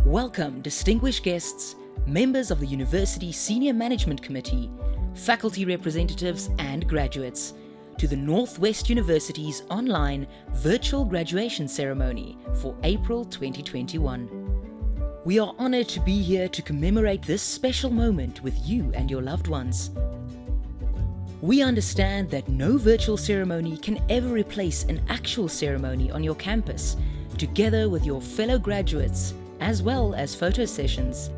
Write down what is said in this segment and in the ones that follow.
Welcome, distinguished guests, members of the University Senior Management Committee, faculty representatives and graduates, to the Northwest University's online virtual graduation ceremony for April 2021. We are honored to be here to commemorate this special moment with you and your loved ones. We understand that no virtual ceremony can ever replace an actual ceremony on your campus, together with your fellow graduates, as well as photo sessions.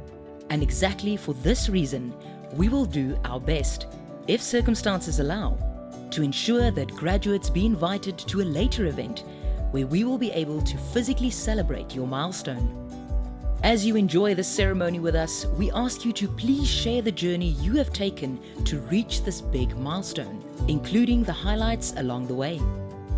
And exactly for this reason, we will do our best, if circumstances allow, to ensure that graduates be invited to a later event where we will be able to physically celebrate your milestone. As you enjoy this ceremony with us, we ask you to please share the journey you have taken to reach this big milestone, including the highlights along the way.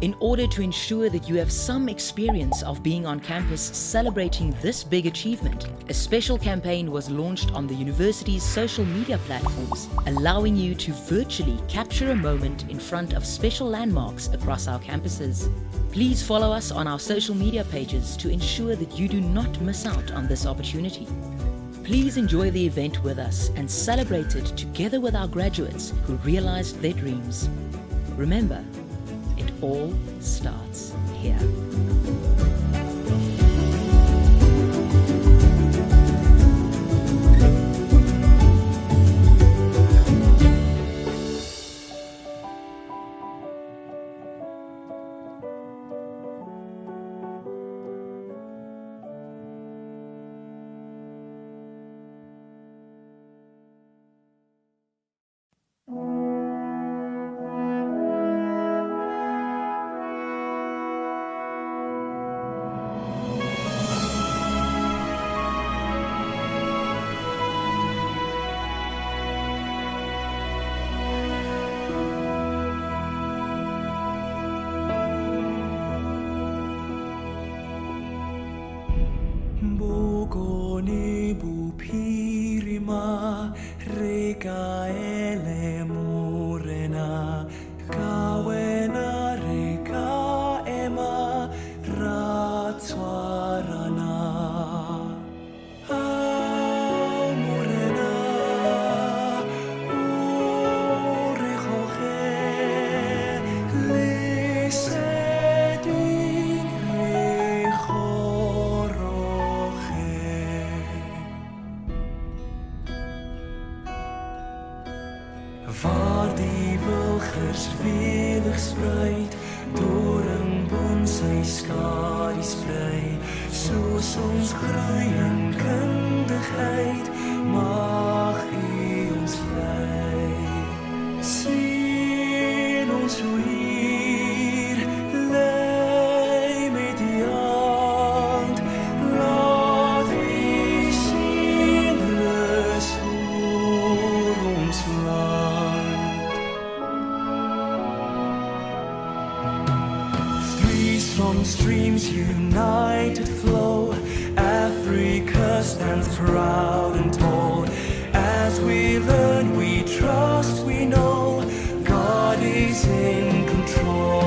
In order to ensure that you have some experience of being on campus celebrating this big achievement, a special campaign was launched on the university's social media platforms, allowing you to virtually capture a moment in front of special landmarks across our campuses. Please follow us on our social media pages to ensure that you do not miss out on this opportunity. Please enjoy the event with us and celebrate it together with our graduates who realized their dreams. Remember, it all starts here. Waar die wilgers welig spruit, doringboom sy skadu sprei, soos ons groei in kundigheid, mag U ons lei. Sien ons hoe hier lei met die hand, laat U sien rus oor ons land. From streams united flow, Africa stands proud and tall. As we learn, we trust, we know God is in control.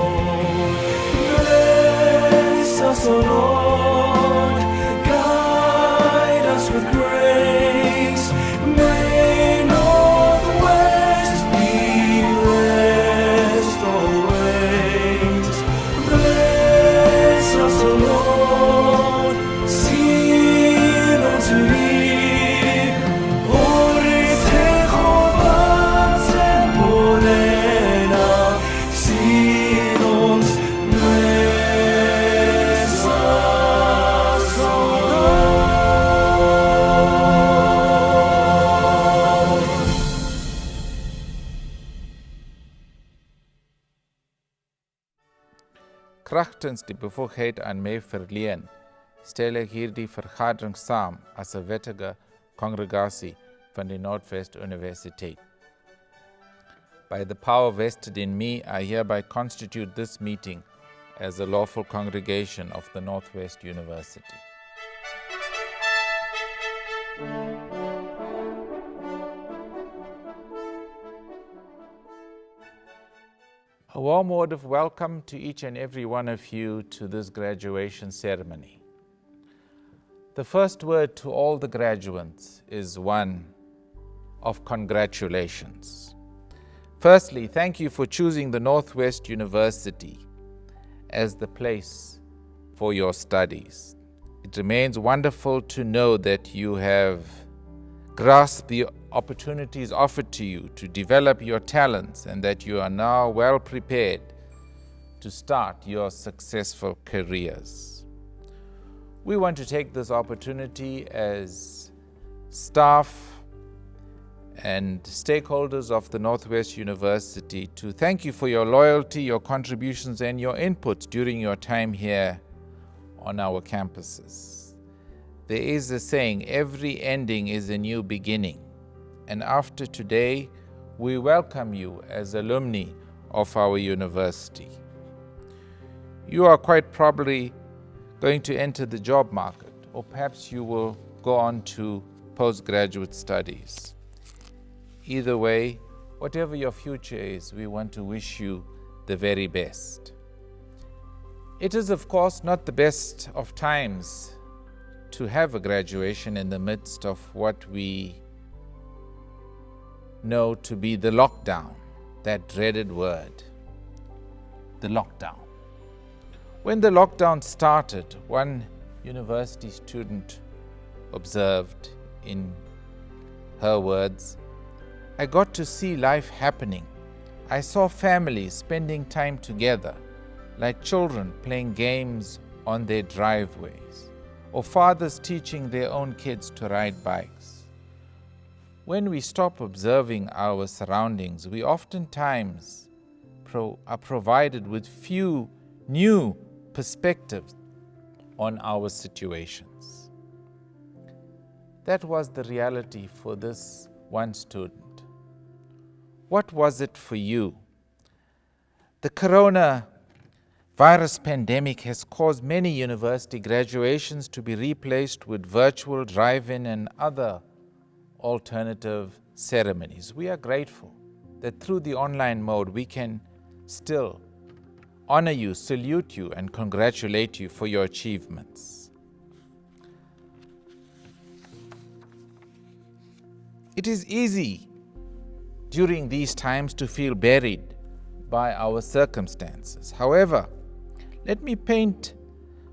Bless us, O Lord, guide us with grace. May Northwest be blessed always. Bless us, O Lord, sien ons hier, Jehovah Morena, sien ons, bless us, O Lord. Kragtens die bevoegdheid aan mij verleen, stel ik hierdie vergadering saam as 'n wettige congregasie van die Noordwes-universiteit. By the power vested in me, I hereby constitute this meeting as a lawful congregation of the Northwest University. A warm word of welcome to each and every one of you to this graduation ceremony. The first word to all the graduates is one of congratulations. Firstly, thank you for choosing the Northwest University as the place for your studies. It remains wonderful to know that you have grasped the opportunities offered to you to develop your talents and that you are now well prepared to start your successful careers. We want to take this opportunity as staff and stakeholders of the Northwest University to thank you for your loyalty, your contributions, and your inputs during your time here on our campuses. There is a saying, every ending is a new beginning. And after today, we welcome you as alumni of our university. You are quite probably going to enter the job market, or perhaps you will go on to postgraduate studies. Either way, whatever your future is, we want to wish you the very best. It is, of course, not the best of times to have a graduation in the midst of what we know to be the lockdown, that dreaded word, the lockdown. When the lockdown started, one university student observed in her words, I got to see life happening. I saw families spending time together, like children playing games on their driveways, or fathers teaching their own kids to ride bikes. When we stop observing our surroundings, we oftentimes are provided with few new perspectives on our situations. That was the reality for this one student. What was it for you? The coronavirus pandemic has caused many university graduations to be replaced with virtual drive-in and other alternative ceremonies. We are grateful that through the online mode we can still honor you, salute you, and congratulate you for your achievements. It is easy during these times to feel buried by our circumstances. However, let me paint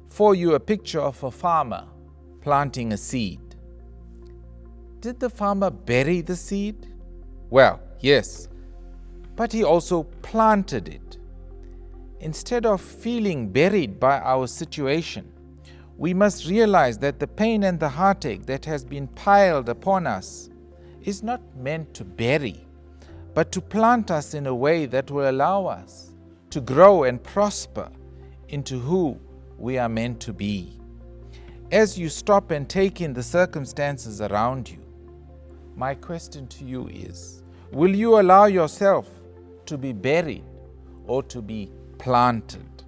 for you a picture of a farmer planting a seed. Did the farmer bury the seed? Well, yes, but he also planted it. Instead of feeling buried by our situation, we must realize that the pain and the heartache that has been piled upon us is not meant to bury, but to plant us in a way that will allow us to grow and prosper into who we are meant to be. As you stop and take in the circumstances around you, my question to you is, will you allow yourself to be buried or to be planted?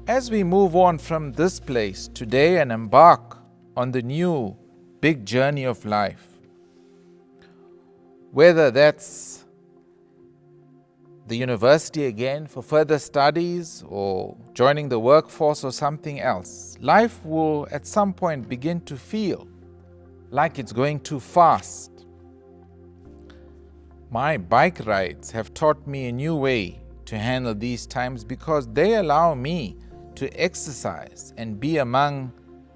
As we move on from this place today and embark on the new big journey of life, whether that's the university again for further studies or joining the workforce or something else, life will at some point begin to feel like it's going too fast. My bike rides have taught me a new way to handle these times because they allow me to exercise and be among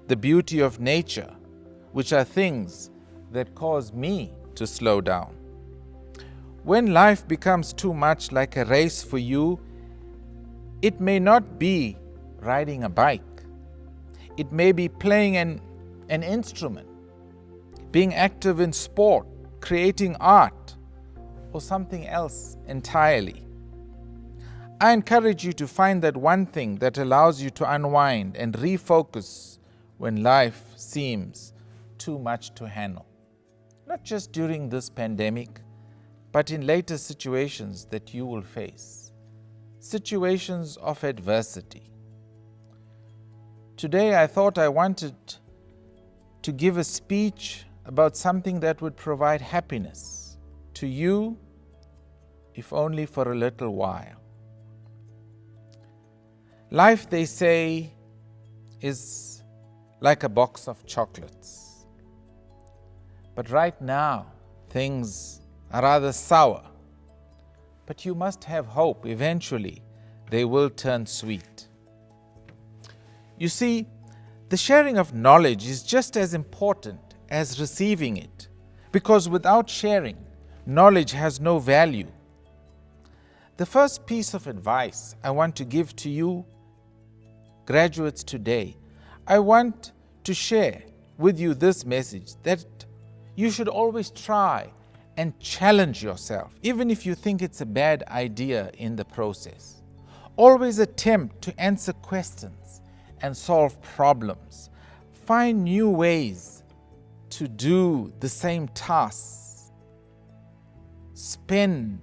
the beauty of nature, which are things that cause me to slow down. When life becomes too much like a race for you, it may not be riding a bike. It may be playing an instrument, being active in sport, creating art, or something else entirely. I encourage you to find that one thing that allows you to unwind and refocus when life seems too much to handle. Not just during this pandemic, but in later situations that you will face, situations of adversity. Today I thought I wanted to give a speech about something that would provide happiness to you, if only for a little while. Life, they say, is like a box of chocolates. But right now, things are rather sour. But you must have hope. Eventually, they will turn sweet. You see, the sharing of knowledge is just as important as receiving it, because without sharing, knowledge has no value. The first piece of advice I want to give to you, graduates, today, I want to share with you this message that you should always try and challenge yourself, even if you think it's a bad idea in the process. Always attempt to answer questions and solve problems. Find new ways to do the same tasks. Spend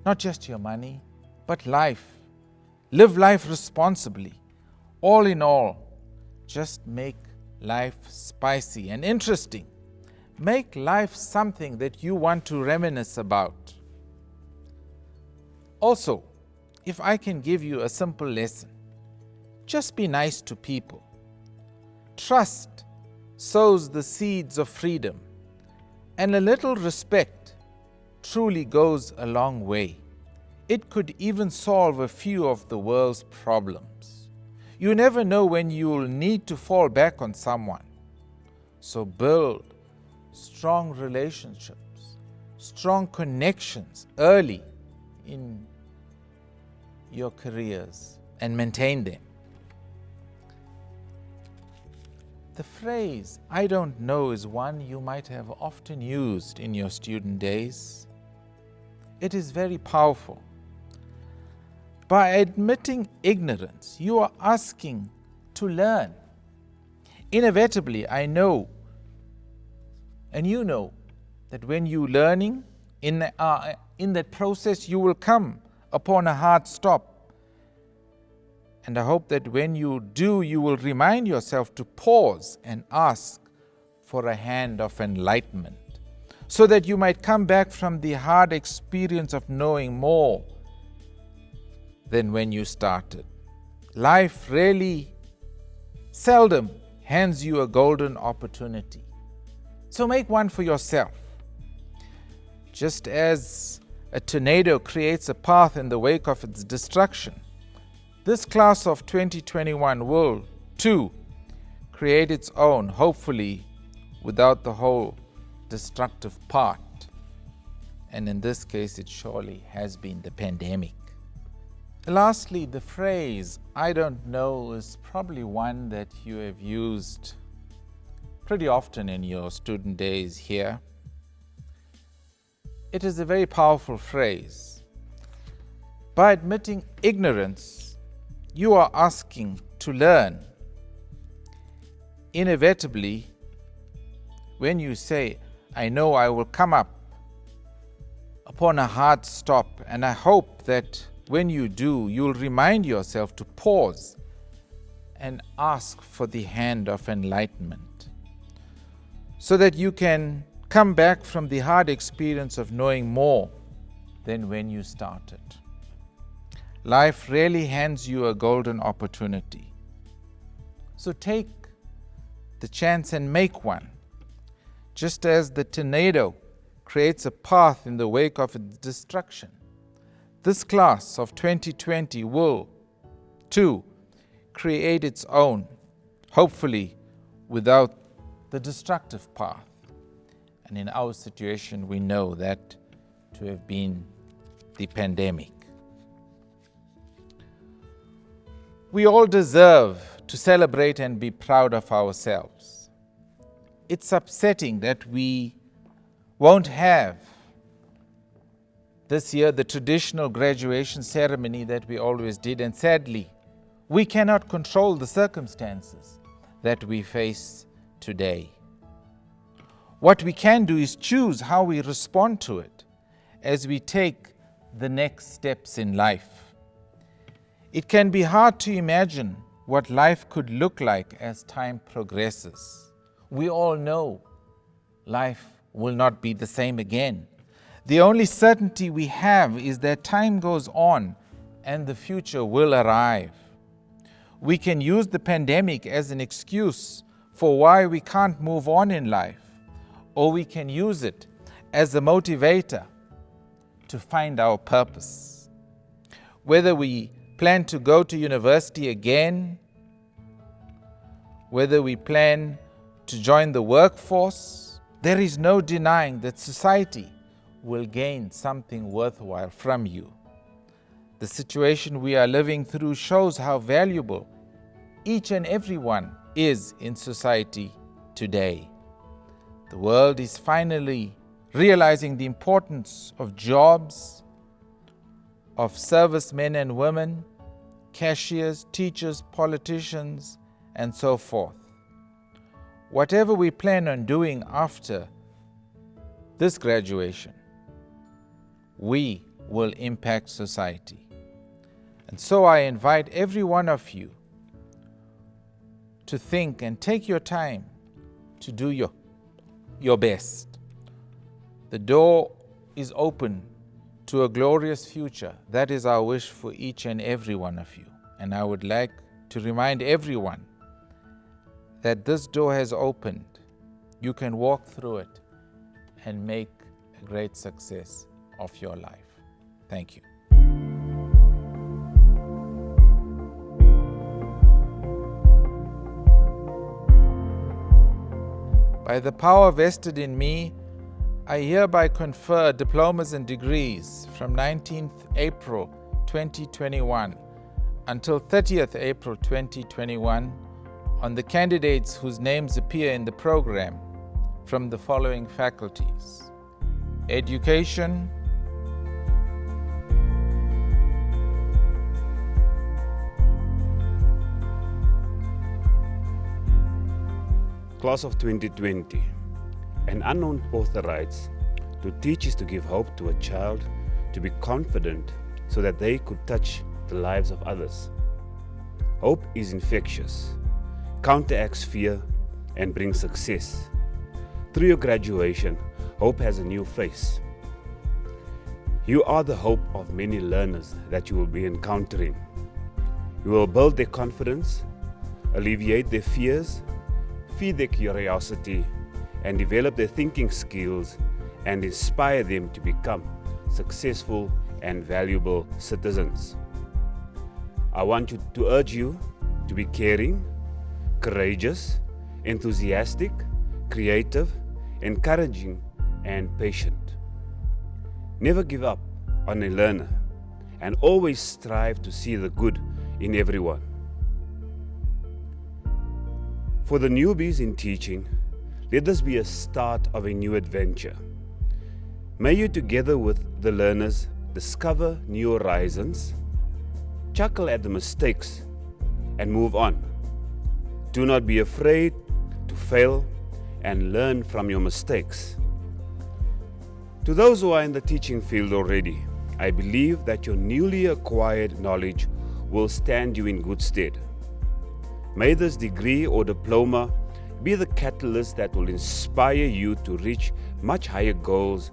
not just your money, but life. Live life responsibly. All in all, just make life spicy and interesting. Make life something that you want to reminisce about. Also, if I can give you a simple lesson, just be nice to people. Trust sows the seeds of freedom, and a little respect truly goes a long way. It could even solve a few of the world's problems. You never know when you will need to fall back on someone. So build strong relationships, strong connections early in your careers and maintain them. The phrase, "I don't know," is one you might have often used in your student days. It is very powerful. By admitting ignorance, you are asking to learn. Inevitably, I know, and you know, that when you're learning, in that process, you will come upon a hard stop. And I hope that when you do, you will remind yourself to pause and ask for a hand of enlightenment, so that you might come back from the hard experience of knowing more than when you started. Life really seldom hands you a golden opportunity. So make one for yourself. Just as a tornado creates a path in the wake of its destruction, this class of 2021 will, too, create its own, hopefully without the whole destructive part. And in this case, it surely has been the pandemic. Lastly, the phrase, "I don't know," is probably one that you have used pretty often in your student days here. It is a very powerful phrase. By admitting ignorance, you are asking to learn. Inevitably, when you say, "I know I will come up upon a hard stop," and I hope that when you do, you'll remind yourself to pause and ask for the hand of enlightenment, so that you can come back from the hard experience of knowing more than when you started. Life really hands you a golden opportunity. So take the chance and make one. Just as the tornado creates a path in the wake of its destruction, this class of 2020 will, too, create its own, hopefully without the destructive path. And in our situation, we know that to have been the pandemic. We all deserve to celebrate and be proud of ourselves. It's upsetting that we won't have this year the traditional graduation ceremony that we always did, and sadly, we cannot control the circumstances that we face today. What we can do is choose how we respond to it as we take the next steps in life. It can be hard to imagine what life could look like as time progresses. We all know life will not be the same again. The only certainty we have is that time goes on and the future will arrive. We can use the pandemic as an excuse for why we can't move on in life, or we can use it as a motivator to find our purpose. Whether we plan to go to university again, whether we plan to join the workforce, there is no denying that society will gain something worthwhile from you. The situation we are living through shows how valuable each and every one is in society today. The world is finally realizing the importance of jobs, of servicemen and women, cashiers, teachers, politicians, and so forth. Whatever we plan on doing after this graduation, we will impact society. And so I invite every one of you to think and take your time to do your best. The door is open to a glorious future. That is our wish for each and every one of you. And I would like to remind everyone that this door has opened. You can walk through it and make a great success of your life. Thank you. By the power vested in me, I hereby confer diplomas and degrees from 19th April 2021 until 30th April 2021 on the candidates whose names appear in the program from the following faculties: Education, Class of 2020. An unknown author writes, "To teach is to give hope to a child, to be confident so that they could touch the lives of others. Hope is infectious, counteracts fear, and brings success. Through your graduation, hope has a new face. You are the hope of many learners that you will be encountering. You will build their confidence, alleviate their fears, feed their curiosity, and develop their thinking skills and inspire them to become successful and valuable citizens. I want to urge you to be caring, courageous, enthusiastic, creative, encouraging, and patient. Never give up on a learner and always strive to see the good in everyone. For the newbies in teaching, let this be a start of a new adventure. May you, together with the learners, discover new horizons, chuckle at the mistakes, and move on. Do not be afraid to fail and learn from your mistakes. To those who are in the teaching field already, I believe that your newly acquired knowledge will stand you in good stead. May this degree or diploma be the catalyst that will inspire you to reach much higher goals,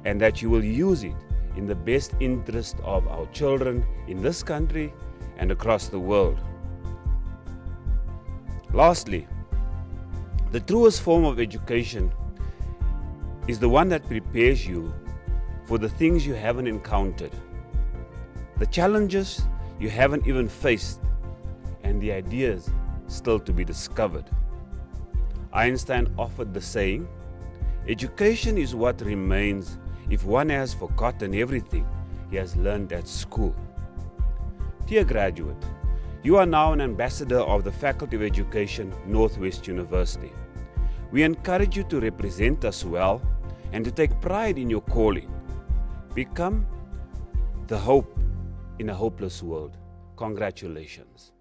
and that you will use it in the best interest of our children in this country and across the world. Lastly, the truest form of education is the one that prepares you for the things you haven't encountered, the challenges you haven't even faced, and the ideas still to be discovered. Einstein offered the saying, "Education is what remains if one has forgotten everything he has learned at school." Dear graduate, you are now an ambassador of the Faculty of Education, Northwest University. We encourage you to represent us well and to take pride in your calling. Become the hope in a hopeless world. Congratulations.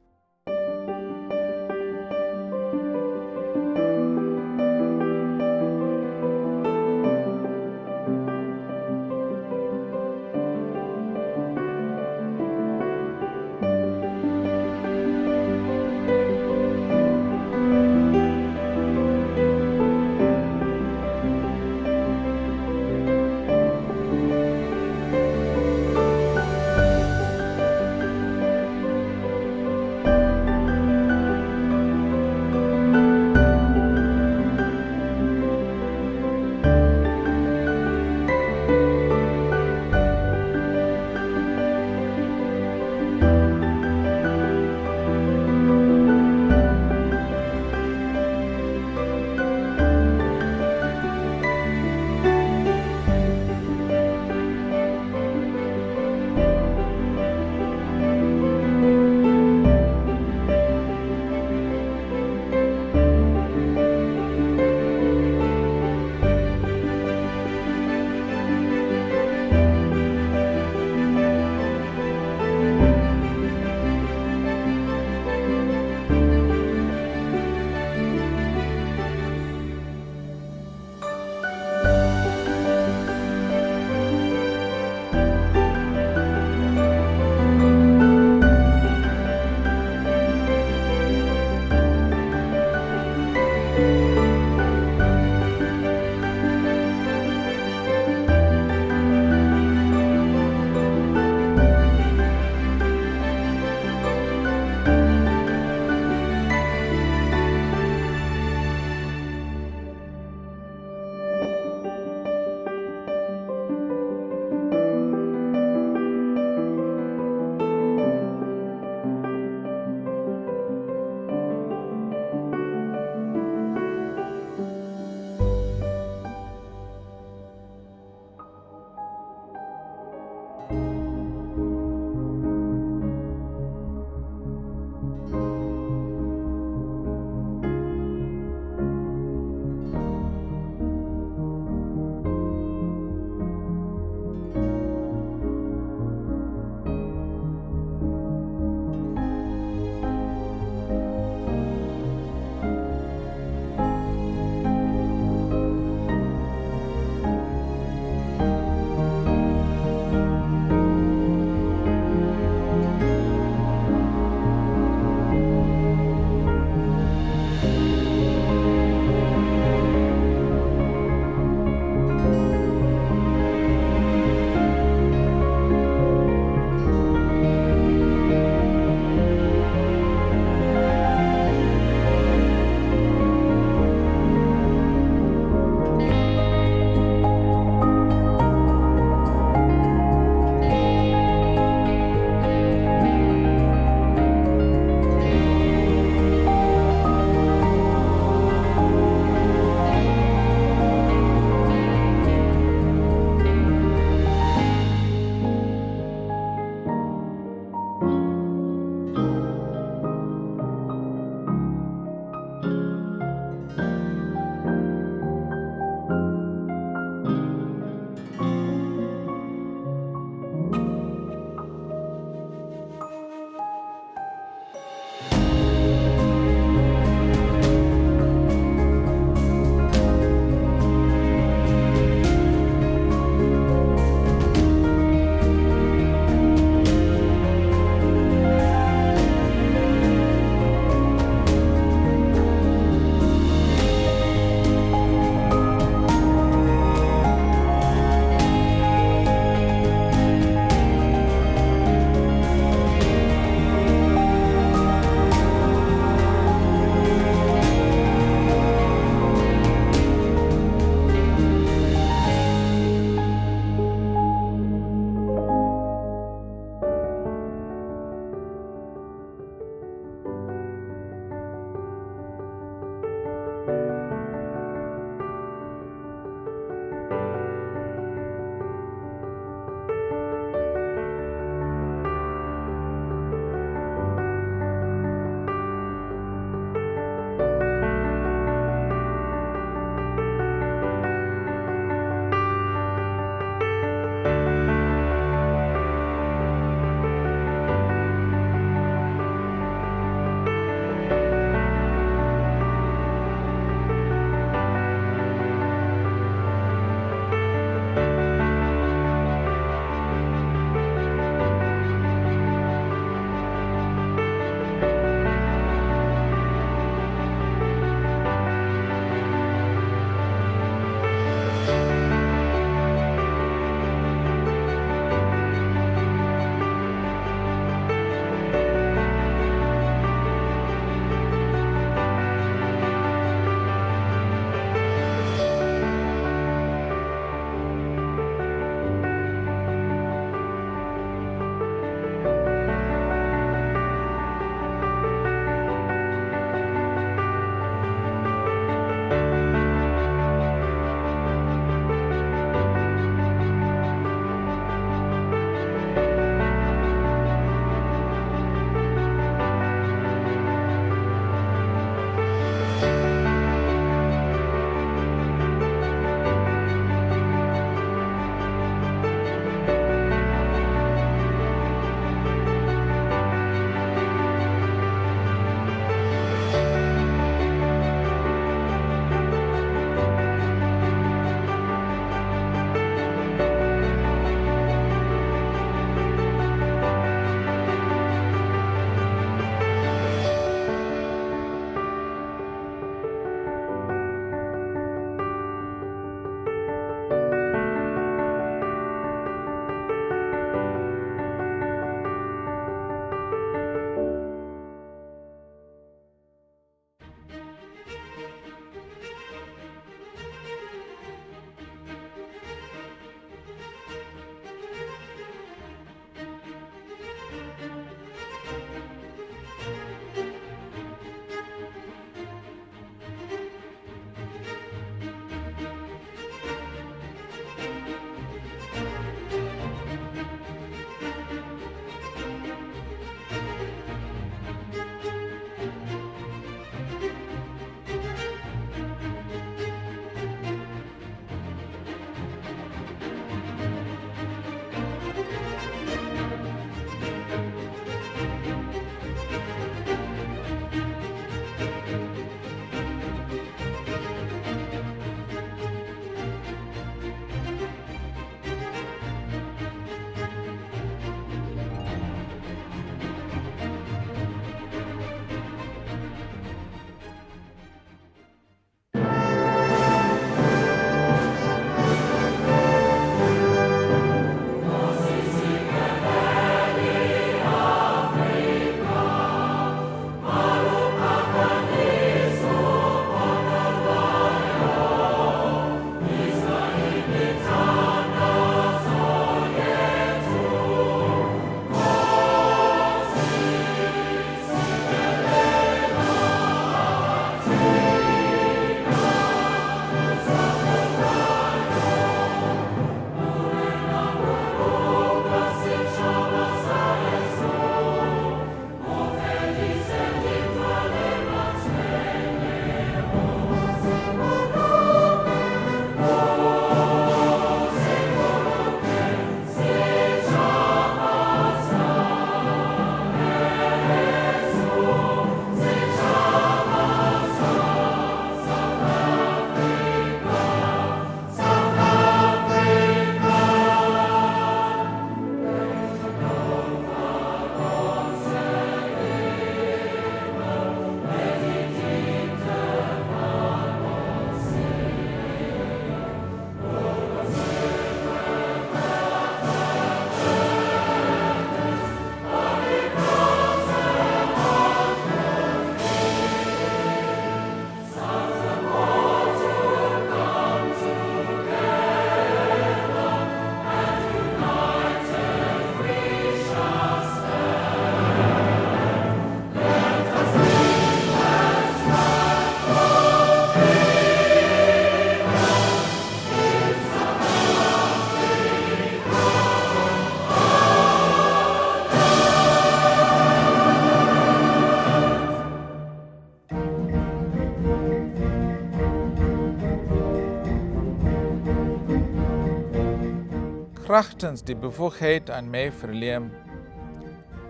Kragtens die bevoegdheid aan my verleen,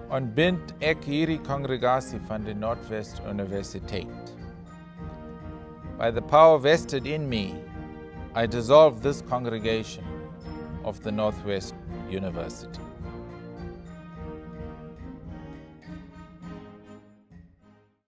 ontbind ek hierdie kongregasie van die Noordwes-universiteit. By the power vested in me, I dissolve this congregation of the Northwest University.